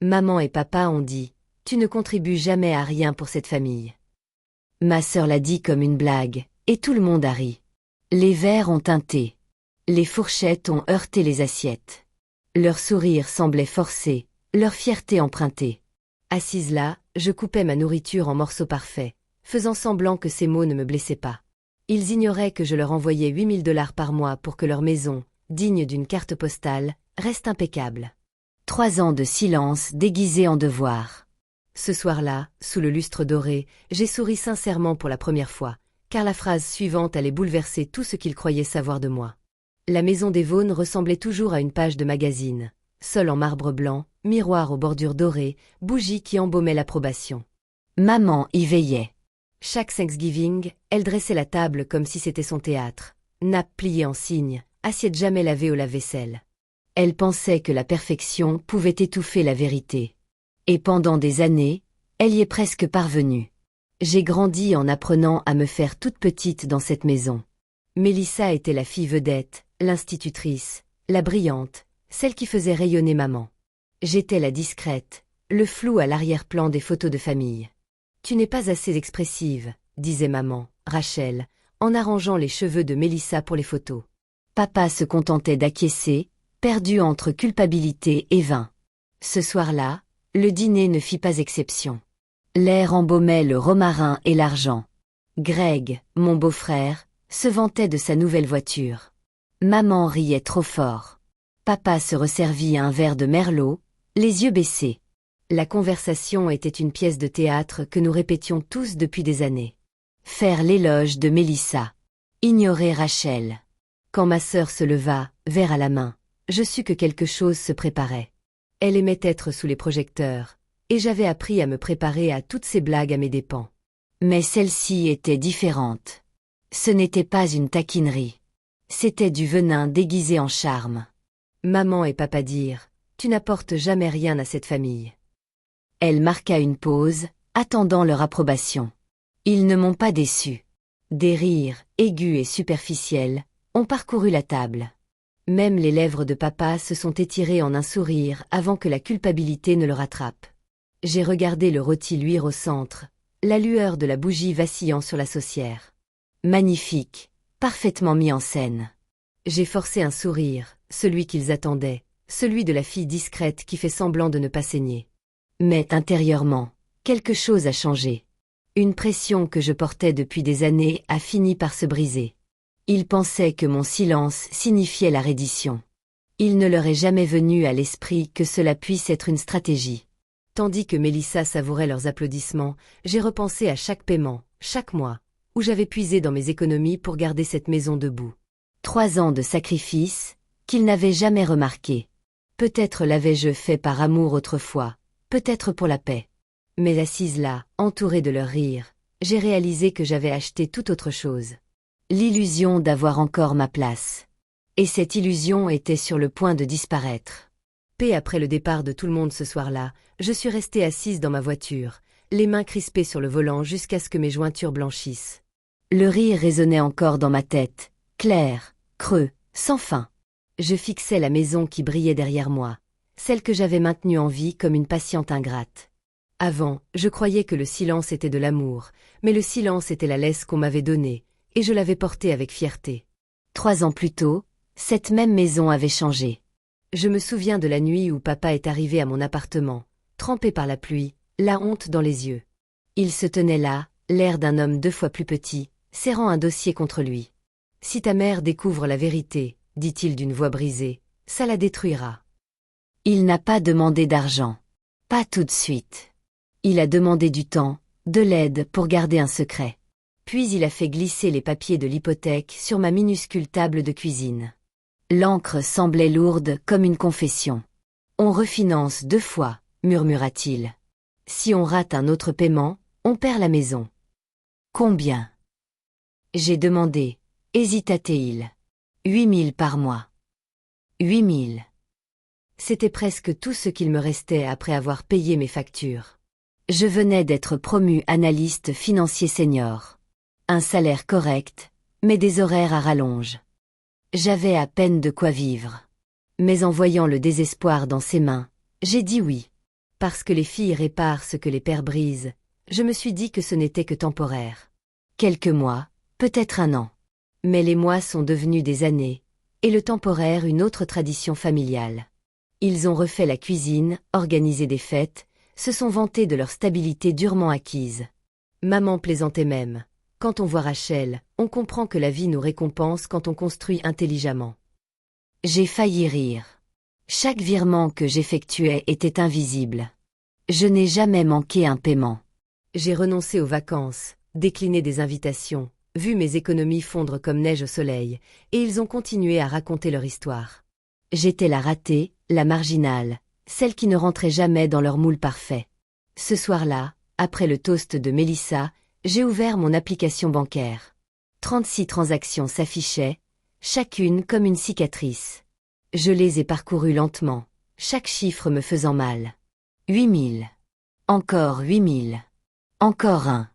Maman et papa ont dit, tu ne contribues jamais à rien pour cette famille. Ma sœur l'a dit comme une blague, et tout le monde a ri. Les verres ont teinté. Les fourchettes ont heurté les assiettes. Leur sourire semblait forcé, leur fierté empruntée. Assise là, je coupais ma nourriture en morceaux parfaits, faisant semblant que ces mots ne me blessaient pas. Ils ignoraient que je leur envoyais 8 000 $ par mois pour que leur maison, digne d'une carte postale, reste impeccable. 3 ans de silence déguisé en devoir. Ce soir-là, sous le lustre doré, j'ai souri sincèrement pour la première fois, car la phrase suivante allait bouleverser tout ce qu'ils croyaient savoir de moi. La maison des Vaughn ressemblait toujours à une page de magazine, sol en marbre blanc, miroir aux bordures dorées, bougies qui embaumaient l'approbation. Maman y veillait. Chaque Thanksgiving, elle dressait la table comme si c'était son théâtre, nappe pliée en cygne, assiette jamais lavée au lave-vaisselle. Elle pensait que la perfection pouvait étouffer la vérité. Et pendant des années, elle y est presque parvenue. J'ai grandi en apprenant à me faire toute petite dans cette maison. Mélissa était la fille vedette, l'institutrice, la brillante, celle qui faisait rayonner maman. J'étais la discrète, le flou à l'arrière-plan des photos de famille. « Tu n'es pas assez expressive », disait maman, Rachel, en arrangeant les cheveux de Mélissa pour les photos. Papa se contentait d'acquiescer, perdu entre culpabilité et vin. Ce soir-là, le dîner ne fit pas exception. L'air embaumait le romarin et l'argent. Greg, mon beau-frère, se vantait de sa nouvelle voiture. Maman riait trop fort. Papa se resservit un verre de merlot, les yeux baissés. La conversation était une pièce de théâtre que nous répétions tous depuis des années. Faire l'éloge de Mélissa. Ignorer Rachel. Quand ma sœur se leva, verre à la main, je sus que quelque chose se préparait. Elle aimait être sous les projecteurs, et j'avais appris à me préparer à toutes ces blagues à mes dépens. Mais celle-ci était différente. Ce n'était pas une taquinerie. C'était du venin déguisé en charme. Maman et papa dirent, « Tu n'apportes jamais rien à cette famille. » Elle marqua une pause, attendant leur approbation. Ils ne m'ont pas déçu. Des rires, aigus et superficiels, ont parcouru la table. Même les lèvres de papa se sont étirées en un sourire avant que la culpabilité ne le rattrape. J'ai regardé le rôti luire au centre, la lueur de la bougie vacillant sur la saucière. Magnifique, parfaitement mis en scène. J'ai forcé un sourire, celui qu'ils attendaient, celui de la fille discrète qui fait semblant de ne pas saigner. Mais intérieurement, quelque chose a changé. Une pression que je portais depuis des années a fini par se briser. Ils pensaient que mon silence signifiait la reddition. Il ne leur est jamais venu à l'esprit que cela puisse être une stratégie. Tandis que Mélissa savourait leurs applaudissements, j'ai repensé à chaque paiement, chaque mois, où j'avais puisé dans mes économies pour garder cette maison debout. 3 ans de sacrifice, qu'ils n'avaient jamais remarqués. Peut-être l'avais-je fait par amour autrefois, peut-être pour la paix. Mais assise là, entourée de leurs rires, j'ai réalisé que j'avais acheté tout autre chose. L'illusion d'avoir encore ma place. Et cette illusion était sur le point de disparaître. Paix après le départ de tout le monde ce soir-là, je suis restée assise dans ma voiture, les mains crispées sur le volant jusqu'à ce que mes jointures blanchissent. Le rire résonnait encore dans ma tête, clair, creux, sans fin. Je fixais la maison qui brillait derrière moi, celle que j'avais maintenue en vie comme une patiente ingrate. Avant, je croyais que le silence était de l'amour, mais le silence était la laisse qu'on m'avait donnée, et je l'avais portée avec fierté. 3 ans plus tôt, cette même maison avait changé. Je me souviens de la nuit où papa est arrivé à mon appartement, trempé par la pluie, la honte dans les yeux. Il se tenait là, l'air d'un homme 2 fois plus petit, serrant un dossier contre lui. « Si ta mère découvre la vérité, dit-il d'une voix brisée, ça la détruira. » Il n'a pas demandé d'argent. Pas tout de suite. Il a demandé du temps, de l'aide pour garder un secret. Puis il a fait glisser les papiers de l'hypothèque sur ma minuscule table de cuisine. L'encre semblait lourde comme une confession. « On refinance 2 fois, murmura-t-il. Si on rate un autre paiement, on perd la maison. » Combien? J'ai demandé, hésita-t-il. 8 000 par mois. 8 000. C'était presque tout ce qu'il me restait après avoir payé mes factures. Je venais d'être promu analyste financier senior. Un salaire correct, mais des horaires à rallonge. J'avais à peine de quoi vivre. Mais en voyant le désespoir dans ses mains, j'ai dit oui. Parce que les filles réparent ce que les pères brisent, je me suis dit que ce n'était que temporaire. Quelques mois, peut-être un an. Mais les mois sont devenus des années, et le temporaire une autre tradition familiale. Ils ont refait la cuisine, organisé des fêtes, se sont vantés de leur stabilité durement acquise. Maman plaisantait même. Quand on voit Rachel, on comprend que la vie nous récompense quand on construit intelligemment. J'ai failli rire. Chaque virement que j'effectuais était invisible. Je n'ai jamais manqué un paiement. J'ai renoncé aux vacances, décliné des invitations, vu mes économies fondre comme neige au soleil, et ils ont continué à raconter leur histoire. J'étais la ratée, la marginale, celle qui ne rentrait jamais dans leur moule parfait. Ce soir-là, après le toast de Mélissa, j'ai ouvert mon application bancaire. 36 transactions s'affichaient, chacune comme une cicatrice. Je les ai parcourues lentement, chaque chiffre me faisant mal. 8000. Encore 8000. Encore un.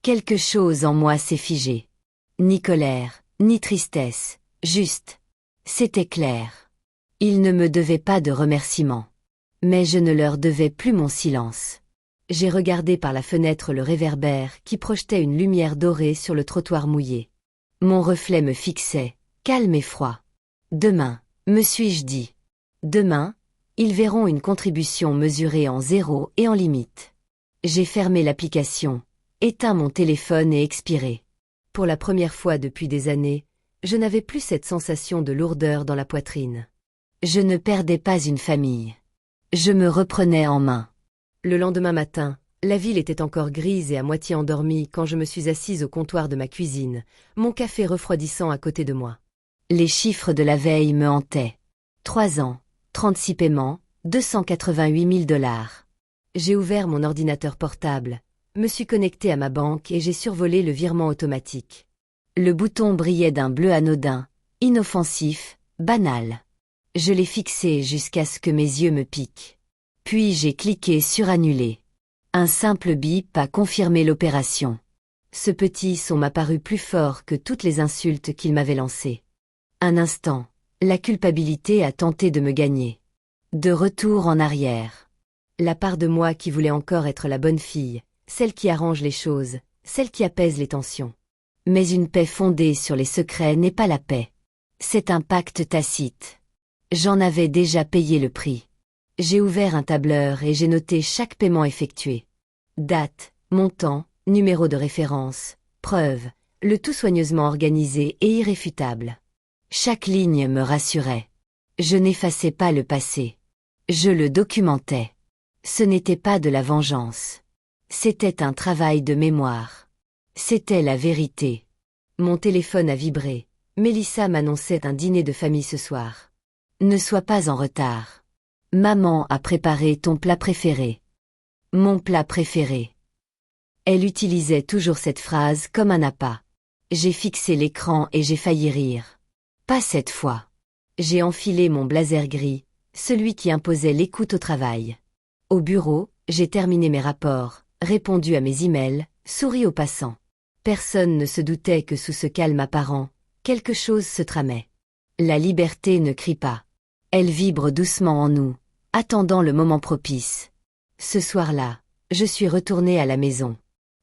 Quelque chose en moi s'est figé. Ni colère, ni tristesse, juste. C'était clair. Ils ne me devaient pas de remerciements. Mais je ne leur devais plus mon silence. J'ai regardé par la fenêtre le réverbère qui projetait une lumière dorée sur le trottoir mouillé. Mon reflet me fixait, calme et froid. Demain, me suis-je dit. Demain, ils verront une contribution mesurée en zéro et en limite. J'ai fermé l'application, éteint mon téléphone et expiré. Pour la première fois depuis des années, je n'avais plus cette sensation de lourdeur dans la poitrine. Je ne perdais pas une famille. Je me reprenais en main. Le lendemain matin, la ville était encore grise et à moitié endormie quand je me suis assise au comptoir de ma cuisine, mon café refroidissant à côté de moi. Les chiffres de la veille me hantaient. 3 ans, 36 paiements, 288 000 $. J'ai ouvert mon ordinateur portable, me suis connecté à ma banque et j'ai survolé le virement automatique. Le bouton brillait d'un bleu anodin, inoffensif, banal. Je l'ai fixé jusqu'à ce que mes yeux me piquent. Puis j'ai cliqué sur annuler. Un simple bip a confirmé l'opération. Ce petit son m'a paru plus fort que toutes les insultes qu'il m'avait lancées. Un instant, la culpabilité a tenté de me gagner. De retour en arrière. La part de moi qui voulait encore être la bonne fille, celle qui arrange les choses, celle qui apaise les tensions. Mais une paix fondée sur les secrets n'est pas la paix. C'est un pacte tacite. J'en avais déjà payé le prix. J'ai ouvert un tableur et j'ai noté chaque paiement effectué. Date, montant, numéro de référence, preuve, le tout soigneusement organisé et irréfutable. Chaque ligne me rassurait. Je n'effaçais pas le passé. Je le documentais. Ce n'était pas de la vengeance. C'était un travail de mémoire. C'était la vérité. Mon téléphone a vibré. Mélissa m'annonçait un dîner de famille ce soir. Ne sois pas en retard. Maman a préparé ton plat préféré. Mon plat préféré. Elle utilisait toujours cette phrase comme un appât. J'ai fixé l'écran et j'ai failli rire. Pas cette fois. J'ai enfilé mon blazer gris, celui qui imposait l'écoute au travail. Au bureau, j'ai terminé mes rapports, répondu à mes emails, souri aux passants. Personne ne se doutait que sous ce calme apparent, quelque chose se tramait. La liberté ne crie pas. Elle vibre doucement en nous, attendant le moment propice. Ce soir-là, je suis retournée à la maison.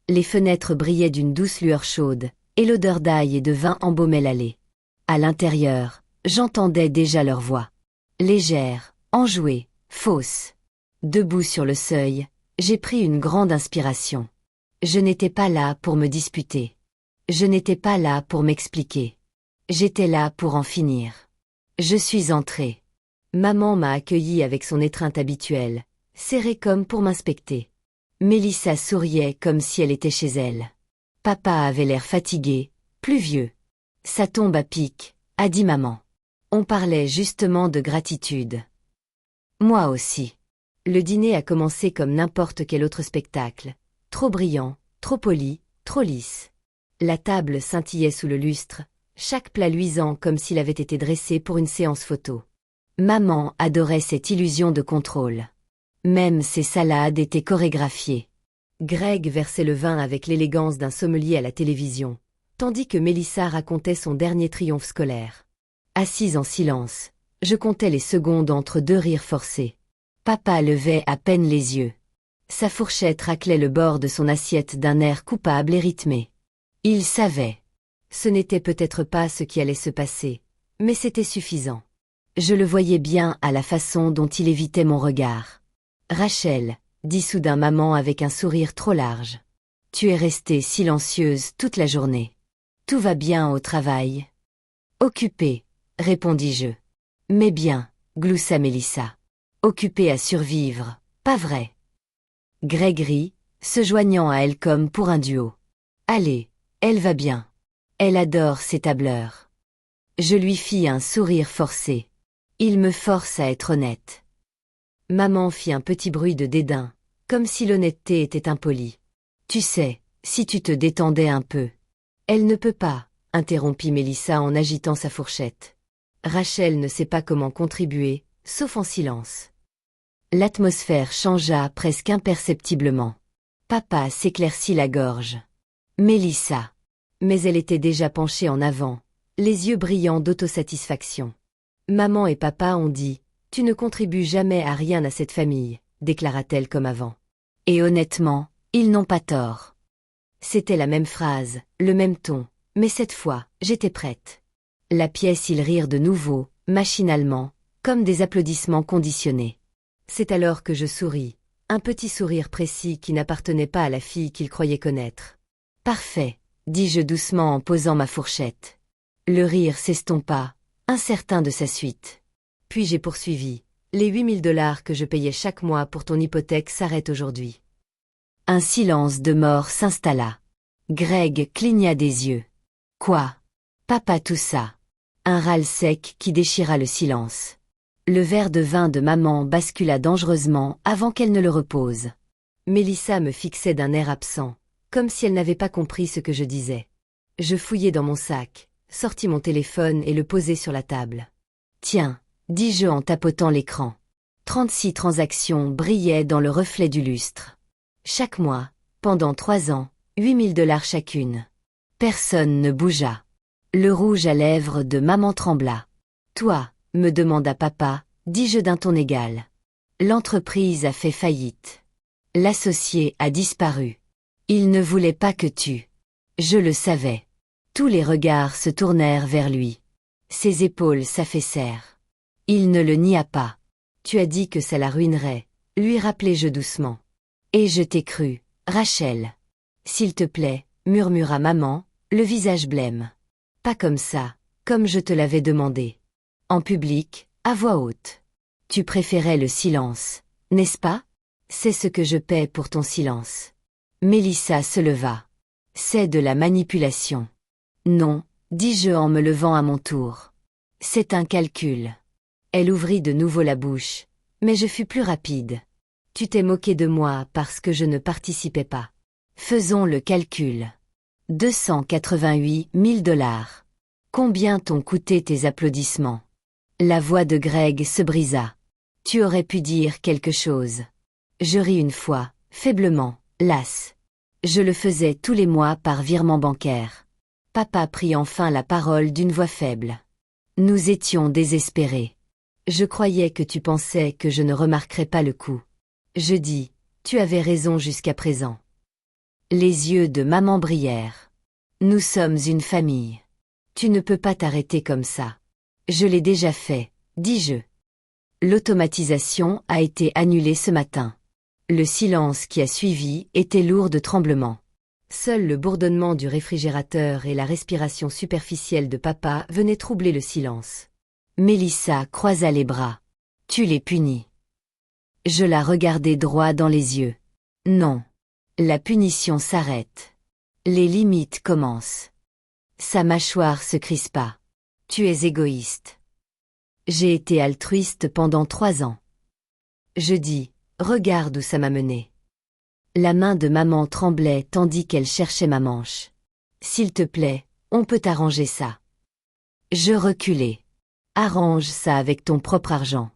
Les fenêtres brillaient d'une douce lueur chaude, et l'odeur d'ail et de vin embaumait l'allée. À l'intérieur, j'entendais déjà leur voix. Légère, enjouée, fausse. Debout sur le seuil, j'ai pris une grande inspiration. Je n'étais pas là pour me disputer. Je n'étais pas là pour m'expliquer. J'étais là pour en finir. Je suis entrée. Maman m'a accueillie avec son étreinte habituelle, serrée comme pour m'inspecter. Mélissa souriait comme si elle était chez elle. Papa avait l'air fatigué, pluvieux. Ça tombe à pic, a dit maman. On parlait justement de gratitude. Moi aussi. Le dîner a commencé comme n'importe quel autre spectacle. Trop brillant, trop poli, trop lisse. La table scintillait sous le lustre, chaque plat luisant comme s'il avait été dressé pour une séance photo. Maman adorait cette illusion de contrôle. Même ses salades étaient chorégraphiées. Greg versait le vin avec l'élégance d'un sommelier à la télévision, tandis que Mélissa racontait son dernier triomphe scolaire. Assise en silence, je comptais les secondes entre deux rires forcés. Papa levait à peine les yeux. Sa fourchette raclait le bord de son assiette d'un air coupable et rythmé. Il savait. Ce n'était peut-être pas ce qui allait se passer, mais c'était suffisant. Je le voyais bien à la façon dont il évitait mon regard. « Rachel, » dit soudain maman avec un sourire trop large. « Tu es restée silencieuse toute la journée. Tout va bien au travail ?»« Occupée, » répondis-je. « Mais bien, » gloussa Mélissa. « Occupée à survivre, pas vrai ?» Greg rit, se joignant à elle comme pour un duo. « Allez, elle va bien. Elle adore ses tableurs. » Je lui fis un sourire forcé. Il me force à être honnête. Maman fit un petit bruit de dédain, comme si l'honnêteté était impolie. « Tu sais, si tu te détendais un peu. »« Elle ne peut pas, » interrompit Mélissa en agitant sa fourchette. Rachel ne sait pas comment contribuer, sauf en silence. L'atmosphère changea presque imperceptiblement. Papa s'éclaircit la gorge. Mélissa. Mais elle était déjà penchée en avant, les yeux brillants d'autosatisfaction. Maman et papa ont dit « Tu ne contribues jamais à rien à cette famille », déclara-t-elle comme avant. Et honnêtement, ils n'ont pas tort. C'était la même phrase, le même ton, mais cette fois, j'étais prête. La pièce, ils rirent de nouveau, machinalement, comme des applaudissements conditionnés. C'est alors que je souris, un petit sourire précis qui n'appartenait pas à la fille qu'ils croyaient connaître. « Parfait », dis-je doucement en posant ma fourchette. Le rire s'estompa, incertain de sa suite. Puis j'ai poursuivi. « Les 8 000 $ que je payais chaque mois pour ton hypothèque s'arrêtent aujourd'hui. » Un silence de mort s'installa. Greg cligna des yeux. « Quoi ?» Papa toussa. Un râle sec qui déchira le silence. Le verre de vin de maman bascula dangereusement avant qu'elle ne le repose. Mélissa me fixait d'un air absent, comme si elle n'avait pas compris ce que je disais. Je fouillai dans mon sac, sortis mon téléphone et le posai sur la table. « Tiens », dis-je en tapotant l'écran. 36 transactions brillaient dans le reflet du lustre. Chaque mois, pendant 3 ans, 8 000 $ chacune. Personne ne bougea. Le rouge à lèvres de maman trembla. « Toi », me demanda papa, dis-je d'un ton égal. L'entreprise a fait faillite. L'associé a disparu. Il ne voulait pas que tu. Je le savais. Tous les regards se tournèrent vers lui. Ses épaules s'affaissèrent. Il ne le nia pas. Tu as dit que ça la ruinerait, lui rappelai-je doucement. Et je t'ai cru, Rachel. S'il te plaît, murmura maman, le visage blême. Pas comme ça, comme je te l'avais demandé. En public, à voix haute. Tu préférais le silence, n'est-ce pas? C'est ce que je paie pour ton silence. Mélissa se leva. C'est de la manipulation. Non, dis-je en me levant à mon tour. C'est un calcul. Elle ouvrit de nouveau la bouche, mais je fus plus rapide. Tu t'es moqué de moi parce que je ne participais pas. Faisons le calcul. 288 000 $. Combien t'ont coûté tes applaudissements? La voix de Greg se brisa. Tu aurais pu dire quelque chose. Je ris une fois, faiblement, lasse. Je le faisais tous les mois par virement bancaire. Papa prit enfin la parole d'une voix faible. Nous étions désespérés. Je croyais que tu pensais que je ne remarquerais pas le coup. Je dis, tu avais raison jusqu'à présent. Les yeux de maman brillèrent. Nous sommes une famille. Tu ne peux pas t'arrêter comme ça. Je l'ai déjà fait, dis-je. L'automatisation a été annulée ce matin. Le silence qui a suivi était lourd de tremblements. Seul le bourdonnement du réfrigérateur et la respiration superficielle de papa venaient troubler le silence. Mélissa croisa les bras. Tu les punis. Je la regardai droit dans les yeux. Non. La punition s'arrête. Les limites commencent. Sa mâchoire se crispa. Tu es égoïste. J'ai été altruiste pendant 3 ans. Je dis, regarde où ça m'a mené. La main de maman tremblait tandis qu'elle cherchait ma manche. S'il te plaît, on peut arranger ça. Je reculai. Arrange ça avec ton propre argent.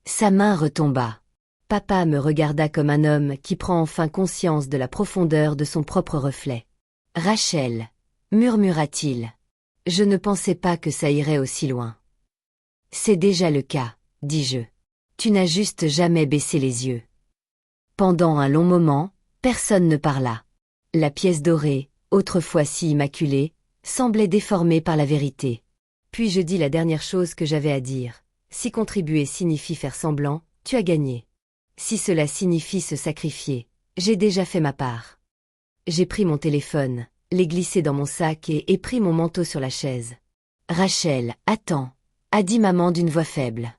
Sa main retomba. Papa me regarda comme un homme qui prend enfin conscience de la profondeur de son propre reflet. Rachel, murmura-t-il. Je ne pensais pas que ça irait aussi loin. C'est déjà le cas, dis-je. Tu n'as juste jamais baissé les yeux. Pendant un long moment, personne ne parla. La pièce dorée, autrefois si immaculée, semblait déformée par la vérité. Puis je dis la dernière chose que j'avais à dire. Si contribuer signifie faire semblant, tu as gagné. Si cela signifie se sacrifier, j'ai déjà fait ma part. J'ai pris mon téléphone, l'ai glissé dans mon sac et pris mon manteau sur la chaise. Rachel, attends, a dit maman d'une voix faible.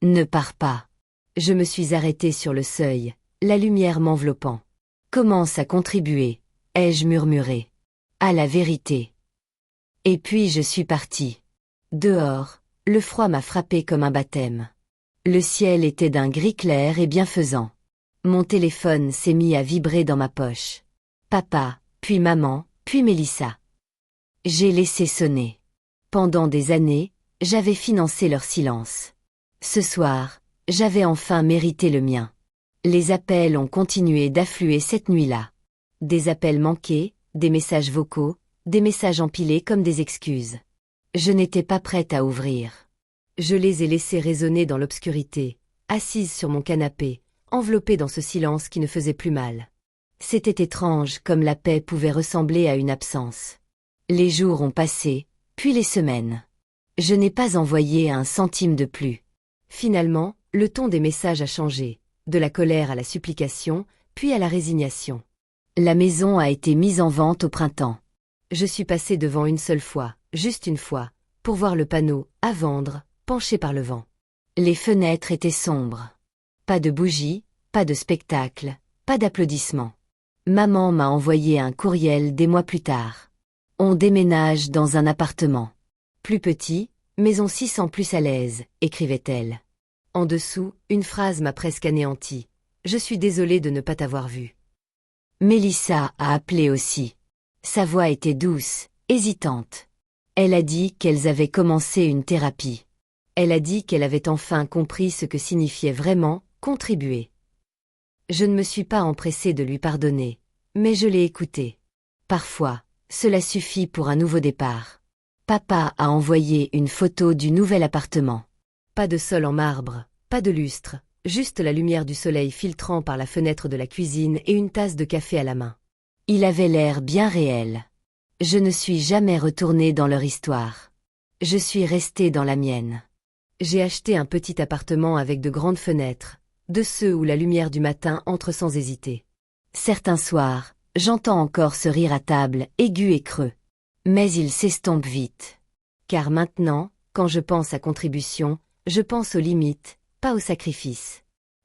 Ne pars pas. Je me suis arrêtée sur le seuil, la lumière m'enveloppant. Commence à contribuer, ai-je murmuré. À la vérité. Et puis je suis partie. Dehors, le froid m'a frappé comme un baptême. Le ciel était d'un gris clair et bienfaisant. Mon téléphone s'est mis à vibrer dans ma poche. Papa, puis maman, puis Mélissa. J'ai laissé sonner. Pendant des années, j'avais financé leur silence. Ce soir, j'avais enfin mérité le mien. Les appels ont continué d'affluer cette nuit-là. Des appels manqués, des messages vocaux, des messages empilés comme des excuses. Je n'étais pas prête à ouvrir. Je les ai laissés résonner dans l'obscurité, assise sur mon canapé, enveloppée dans ce silence qui ne faisait plus mal. C'était étrange comme la paix pouvait ressembler à une absence. Les jours ont passé, puis les semaines. Je n'ai pas envoyé un centime de plus. Finalement, le ton des messages a changé, de la colère à la supplication, puis à la résignation. La maison a été mise en vente au printemps. Je suis passée devant une seule fois, juste une fois, pour voir le panneau « À vendre », penché par le vent. Les fenêtres étaient sombres. Pas de bougies, pas de spectacle, pas d'applaudissements. Maman m'a envoyé un courriel des mois plus tard. On déménage dans un appartement. Plus petit, mais on s'y sent plus à l'aise, écrivait-elle. En dessous, une phrase m'a presque anéanti. Je suis désolée de ne pas t'avoir vu. Mélissa a appelé aussi. Sa voix était douce, hésitante. Elle a dit qu'elles avaient commencé une thérapie. Elle a dit qu'elle avait enfin compris ce que signifiait vraiment contribuer. Je ne me suis pas empressée de lui pardonner, mais je l'ai écoutée. Parfois, cela suffit pour un nouveau départ. Papa a envoyé une photo du nouvel appartement. Pas de sol en marbre, pas de lustre, juste la lumière du soleil filtrant par la fenêtre de la cuisine et une tasse de café à la main. Il avait l'air bien réel. Je ne suis jamais retournée dans leur histoire. Je suis restée dans la mienne. J'ai acheté un petit appartement avec de grandes fenêtres, de ceux où la lumière du matin entre sans hésiter. Certains soirs, j'entends encore ce rire à table, aigu et creux. Mais il s'estompe vite. Car maintenant, quand je pense à contribution, je pense aux limites, pas aux sacrifices.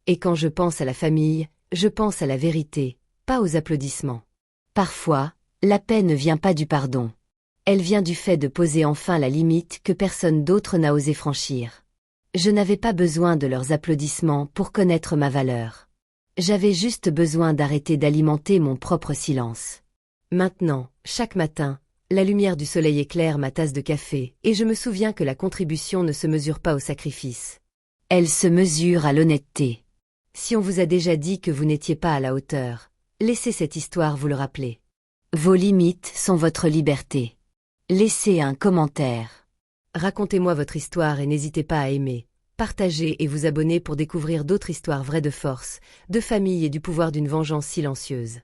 Et quand je pense à la famille, je pense à la vérité, pas aux applaudissements. Parfois, la paix ne vient pas du pardon. Elle vient du fait de poser enfin la limite que personne d'autre n'a osé franchir. Je n'avais pas besoin de leurs applaudissements pour connaître ma valeur. J'avais juste besoin d'arrêter d'alimenter mon propre silence. Maintenant, chaque matin, la lumière du soleil éclaire ma tasse de café et je me souviens que la contribution ne se mesure pas au sacrifice. Elle se mesure à l'honnêteté. Si on vous a déjà dit que vous n'étiez pas à la hauteur, laissez cette histoire vous le rappeler. Vos limites sont votre liberté. Laissez un commentaire. Racontez-moi votre histoire et n'hésitez pas à aimer, partager et vous abonner pour découvrir d'autres histoires vraies de force, de famille et du pouvoir d'une vengeance silencieuse.